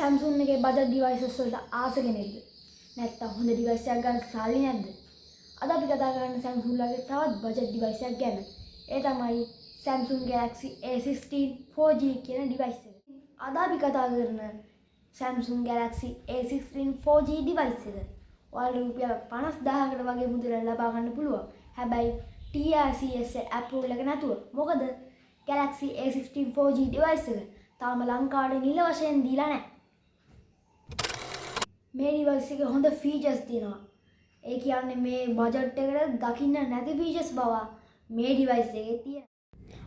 Samsung එකේ budget devices වලට ආස කෙනෙක්ද? නැත්නම් හොඳ device එකක් ගන්න සල්ලි නැද්ද? අද අපි කතා කරන්නේ Samsung ලගේ තවත් budget device එකක් ගැන. ඒ තමයි Samsung Galaxy A16 4G කියන device එක. අද අපි කතා කරන Samsung Galaxy A16 4G device එක. ඔයාලට රුපියල් 50000කට වගේ මුදල ලබා ගන්න පුළුවන්. හැබැයි TRCS approval එක නැතුව. මොකද Galaxy A16 4G device එක තාම ලංකාවේ නිල වශයෙන් දීලා නැහැ. මේ device එකේ හොඳ features තියෙනවා. ඒ කියන්නේ මේ budget එකට දකින්න නැති features බව මේ device එකේ තියෙනවා.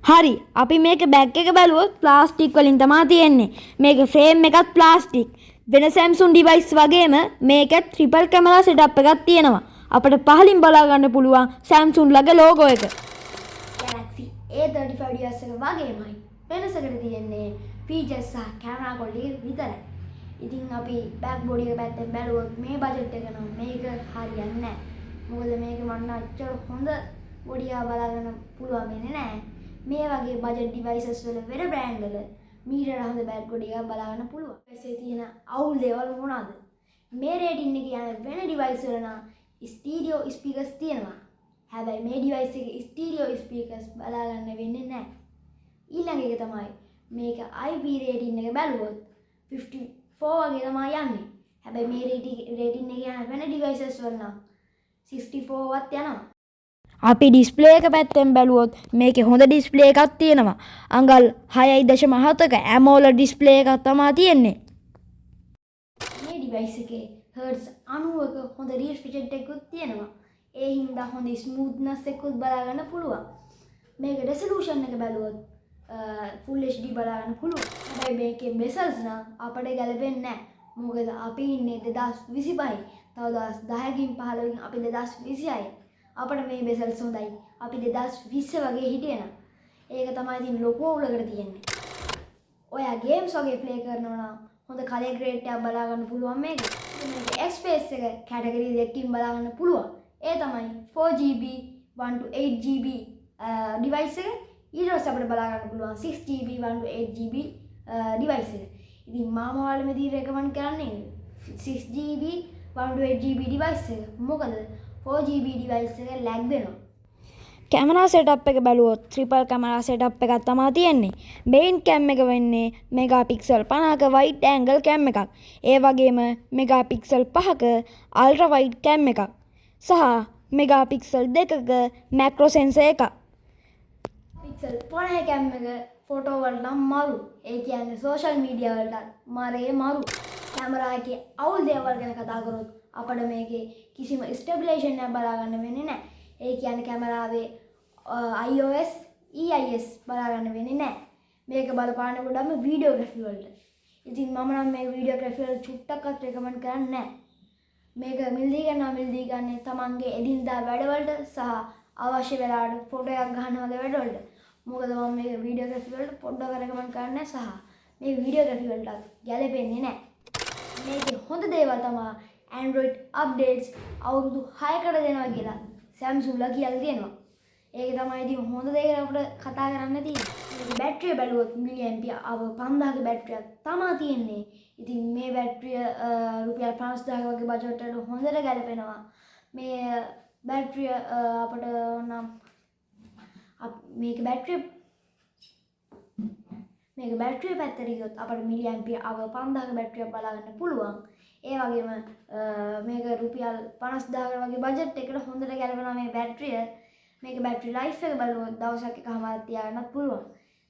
හරි අපි මේක බැක් එක බැලුවොත් ප්ලාස්ටික් වලින් තමයි තියෙන්නේ. මේක ෆ්‍රේම් එකත් ප්ලාස්ටික්. වෙන Samsung device වගේම මේකත් ට්‍රිපල් කැමරා setup එකක් තියෙනවා. අපිට පහලින් බලා ගන්න පුළුවන් Samsung ලගේ logo එක. Galaxy A35 device එක වගේමයි වෙනසකට තියෙන්නේ features සහ camera quality විතරයි. ඉතින් අපි back body එක පැත්තෙන් බැලුවොත් මේ budget එක නම් මේක හරියන්නේ නැහැ. මොකද මේක මන්න අච්චර හොඳ body එක බලා ගන්න පුළුවන් වෙන්නේ නැහැ. මේ වගේ budget devices වල වෙන brand වල මීටර හොඳ back body එකක් බලා ගන්න පුළුවන්. ඊපස්සේ තියෙන අවුල් දේවල් මොනවාද? මේ rating එක කියන්නේ වෙන device වල නම් stereo speakers තියෙනවා. හැබැයි මේ device එකේ stereo speakers බලා ගන්න වෙන්නේ නැහැ. ඊළඟ එක තමයි මේක IP rating එක බැලුවොත් 54 වගේ තමයි යන්නේ. හැබැයි මේ rating එක යන වෙන devices වල නම් 64 වත් යනවා. අපි ඩිස්ප්ලේ එක පැත්තෙන් බැලුවොත් මේකේ හොඳ ඩිස්ප්ලේ එකක් තියෙනවා. අඟල් 6.7ක AMOLED ඩිස්ප්ලේ එකක් තමයි තියෙන්නේ. මේ device එකේ hertz 90ක හොඳ refresh rate එකකුත් තියෙනවා. ඒ හින්දා හොඳ smoothness එකකුත් බලා ගන්න පුළුවන්. මේක resolution එක බැලුවොත් full HD බලා ගන්න පුළුවන්. හැබැයි මේකේ bezels නම් අපිට ගැලපෙන්නේ නැහැ. මොකද අපි ඉන්නේ 2025. තව දවස් 10කින් 15කින් අපි 2026. අපිට මේ bezels හොඳයි. අපි 2020 වගේ හිටියනම්. ඒක තමයි ඉතින් ලොකු අවුලකට තියෙන්නේ. ඔයා games වගේ play කරනවා නම් හොඳ color grade එකක් බලා ගන්න පුළුවන් මේක. මේක XPS එක category දෙකකින් බලා ගන්න පුළුවන්. ඒ තමයි 4GB 1 to 8GB device එක. ඊට පස්සේ අපිට බලා ගන්න පුළුවන් 6GB 1 to 8GB device එක. ඉතින් මම ඔයාලට මෙතන recommend කරන්නේ 6GB 1 to 8GB device එක. මොකද 4GB device එක lag වෙනවා. කැමරා setup එක බැලුවොත් ට්‍රිපල් කැමරා setup එකක් තමයි තියෙන්නේ. main cam එක වෙන්නේ megapixel 50ක wide angle cam එකක්. ඒ වගේම megapixel 5ක ultra wide cam එකක්. සහ megapixel 2ක macro sensor එකක්. pixel 50 cam එක ෆොටෝ වලට නම් මරු. ඒ කියන්නේ social media වලට මරේ මරු. කැමරා එකේ අවුල් දේවල් ගැන කතා කරොත් අපිට මේකේ කිසිම ස්ටෙබිලයිසේෂන් එකක් බලා ගන්න වෙන්නේ නැහැ. ඒ කියන්නේ කැමරාවේ iOS EIS බලා ගන්න වෙන්නේ නැහැ. මේක බලපාන ගොඩම වීඩියෝග්‍රැෆි වලට. ඉතින් මම නම් මේ වීඩියෝග්‍රැෆි වල චුට්ටක්වත් රෙකමන්ඩ් කරන්නේ නැහැ. මේක මිල්දී ගන්න තමන්ගේ එදිනදා වැඩවලට සහ අවශ්‍ය වෙලාවට ෆොටෝ එකක් ගන්න වගේ වැඩවලට. මොකද මම මේ වීඩියෝග්‍රැෆි වලට පොඩ්ඩක් රෙකමන්ඩ් කරන්නේ සහ මේ වීඩියෝග්‍රැෆි වලට ගැලපෙන්නේ නැහැ. මේකේ හොඳ දේවල් තමයි Android updates අවුරුදු 6කට දෙනවා කියලා Samsung ලා කියලා තියෙනවා. ඒක තමයි ඉතින් හොඳ දෙයක් අපිට කතා කරන්න තියෙන්නේ. මේකේ බැටරිය බැලුවොත් මිලිඇම්පියර් hour 5000ක බැටරියක් තමයි තියෙන්නේ. ඉතින් මේ බැටරිය රුපියල් 50000 වගේ බජට් එකට හොඳට ගැලපෙනවා. මේ බැටරිය අපිට නම් මේක බැටරිය පැත්තට ගියොත් අපිට මිලිඇම්පියර් hour 5000ක බැටරියක් බලා ගන්න පුළුවන්. ඒ වගේම මේක රුපියල් 50000කට වගේ බජට් එකකට හොඳට ගැලපෙනවා මේ බැටරිය. මේක බැටරි ලයිෆ් එක බලුවොත් දවසක් එකමාරක් තියාගන්නත් පුළුවන්.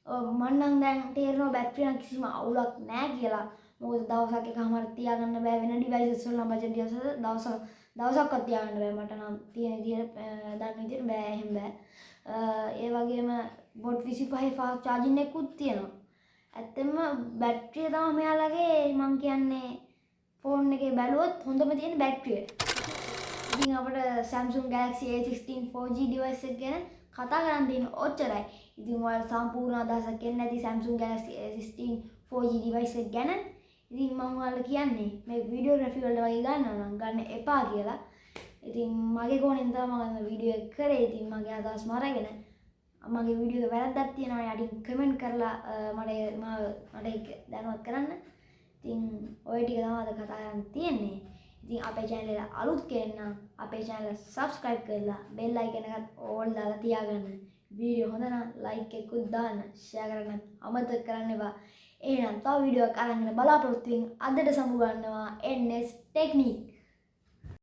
මම නම් දැන් තේරෙනවා බැටරිය නම් කිසිම අවුලක් නැහැ කියලා. මොකද දවසක් එකමාරක් තියාගන්න බෑ වෙන devices වල නම් බජට් devices දවසක්වත් තියාගන්න බෑ. මට නම් තියෙන විදිහට දන්න විදිහට බෑ එහෙම බෑ. ඒ වගේම බොට් 25 fast charging එකකුත් තියෙනවා. ඇත්තෙන්ම බැටරිය තමයි මෙයාලගේ මම කියන්නේ ෆෝන් එකේ බැලුවොත් හොඳම තියෙන බැටරිය. ඉතින් අපිට Samsung Galaxy A16 4G device එක ගැන කතා කරන්න තියෙන ඔච්චරයි. ඉතින් ඔයාලා සම්පූර්ණ අදහසක් එන්නේ නැති Samsung Galaxy A16 4G device එක ගැන ඉතින් මම ඔයාලට කියන්නේ මේ වීඩියෝග්‍රැෆි වලට වගේ ගන්නවා නම් ගන්න එපා කියලා. ඉතින් මගේ කෝණයෙන් තමයි මම වීඩියෝ එක කරේ. ඉතින් මගේ අදහස් මාරගෙන මගේ වීඩියෝ එක වැරද්දක් තියෙනවා. යටින් කමෙන්ට් කරලා මට දැනුවත් කරන්න. ඉතින් ඔය ටික තමයි අද කතා කරන්න තියෙන්නේ. ඉතින් අපේ channel එක අලුත් කෙනෙක් නම් අපේ channel එක subscribe කරලා bell icon එකත් all දාලා තියාගන්න. වීඩියෝ හොඳ නම් like එකකුත් දාන්න, share කරන්න අමතක කරන්න එපා. එහෙනම් තව වීඩියෝ එකක් අරන් බලාපොරොත්තු වෙමින් අදට සමු ගන්නවා NS Technique.